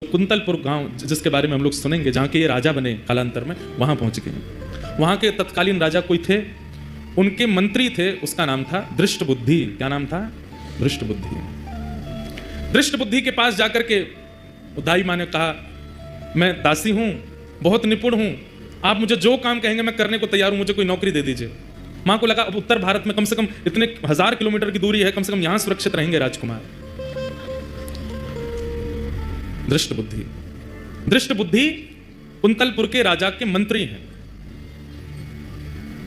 कुंतलपुर गांव जिसके बारे में हम लोग सुनेंगे, जहाँ के ये राजा बने कालांतर में, वहाँ पहुँच गए। वहाँ के तत्कालीन राजा कोई थे, उनके मंत्री थे, उसका नाम था दृष्टबुद्धि। क्या नाम था? दृष्टबुद्धि। दृष्टबुद्धि के पास जाकर के दाई माँ ने कहा, मैं दासी हूँ, बहुत निपुण हूँ, आप मुझे जो काम कहेंगे मैं करने को तैयार हूँ, मुझे कोई नौकरी दे दीजिए। माँ को लगा अब उत्तर भारत में कम से कम इतने 1000 किलोमीटर की दूरी है, कम से कम यहाँ सुरक्षित रहेंगे राजकुमार। दृष्टबुद्धि दृष्टबुद्धि कुंतलपुर के राजा के मंत्री हैं।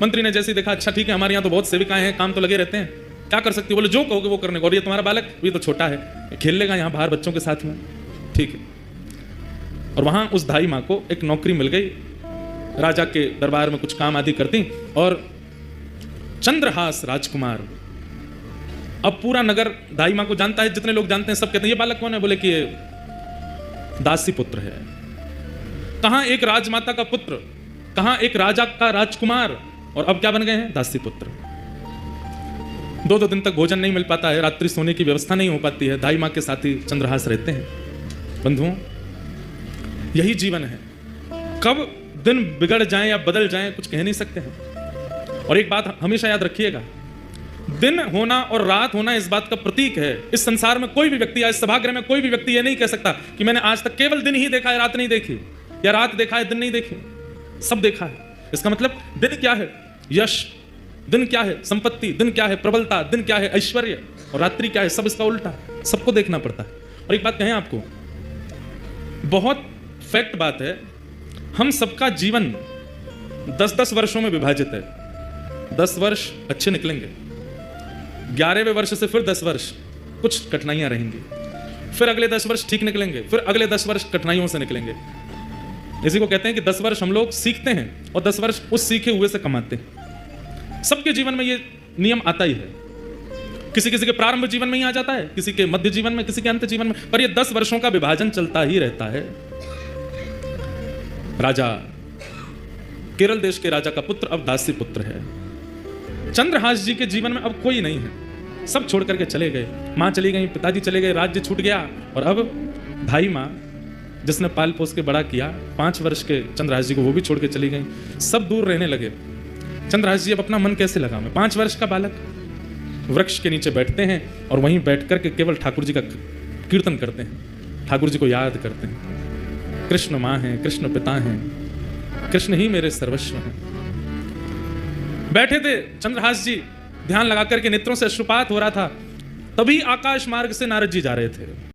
मंत्री ने जैसे देखा, अच्छा ठीक है, हमारे यहाँ तो बहुत सेविकाएं हैं, काम तो लगे रहते हैं, क्या कर सकती हो? बोले जो कहोगे वो करने को। और ये तुम्हारा बालक, ये तो छोटा है, खेल लेगा यहाँ बाहर बच्चों के साथ में, ठीक है। और वहां उस धाई माँ को एक नौकरी मिल गई, राजा के दरबार में कुछ काम आदि करती। और चंद्रहास राजकुमार, अब पूरा नगर दाई माँ को जानता है, जितने लोग जानते हैं सब कहते हैं ये बालक कौन है? बोले कि ये दासी पुत्र है। कहां एक राजमाता का पुत्र, कहां एक राजा का राजकुमार, और अब क्या बन गए हैं? दासी पुत्र। 2-2 दिन तक भोजन नहीं मिल पाता है, रात्रि सोने की व्यवस्था नहीं हो पाती है, दाई माँ के साथ ही चंद्रहास रहते हैं। बंधुओं, यही जीवन है, कब दिन बिगड़ जाए या बदल जाए कुछ कह नहीं सकते हैं। और एक बात हमेशा याद रखिएगा, दिन होना और रात होना इस बात का प्रतीक है। इस संसार में कोई भी व्यक्ति या इस सभागृह में कोई भी व्यक्ति ये नहीं कह सकता कि मैंने आज तक केवल दिन ही देखा है, रात नहीं देखी, या रात देखा है दिन नहीं देखी। सब देखा है। इसका मतलब दिन क्या है? यश। दिन क्या है? संपत्ति। दिन क्या है? प्रबलता। दिन क्या है? ऐश्वर्य। और रात्रि क्या है? सब इसका उल्टा। सबको देखना पड़ता है। और एक बात कहें आपको, बहुत फैक्ट बात है, हम सबका जीवन 10-10 वर्षों में विभाजित है। 10 वर्ष अच्छे निकलेंगे, 11वें वर्ष से फिर 10 वर्ष कुछ कठिनाइयां रहेंगी, फिर अगले 10 वर्ष ठीक निकलेंगे, फिर अगले 10 वर्ष कठिनाइयों से निकलेंगे। इसी को कहते हैं कि 10 वर्ष हम लोग सीखते हैं और 10 वर्ष उस सीखे हुए से कमाते हैं। सबके जीवन में ये नियम आता ही है। किसी किसी के प्रारंभ जीवन में ही आ जाता है, किसी के मध्य जीवन में, किसी के अंत जीवन में, पर ये 10 वर्षों का विभाजन चलता ही रहता है। राजा, केरल देश के राजा का पुत्र अब दासी पुत्र है। चंद्रहास जी के जीवन में अब कोई नहीं है, सब छोड़ करके चले गए। माँ चली गई, पिताजी चले गए, राज्य छूट गया। और अब भाई माँ जिसने पाल पोस के बड़ा किया, 5 वर्ष के चंद्रहास जी को, वो भी छोड़ के चली गई। सब दूर रहने लगे। चंद्रहास जी अब अपना मन कैसे लगावे? 5 वर्ष का बालक वृक्ष के नीचे बैठते हैं और वहीं बैठ करके केवल ठाकुर जी का कीर्तन करते हैं, ठाकुर जी को याद करते हैं। कृष्ण माँ हैं, कृष्ण पिता हैं, कृष्ण ही मेरे सर्वस्व हैं। बैठे थे चंद्रहास जी, ध्यान लगा करके नेत्रों से अश्रुपात हो रहा था। तभी आकाश मार्ग से नारद जी जा रहे थे।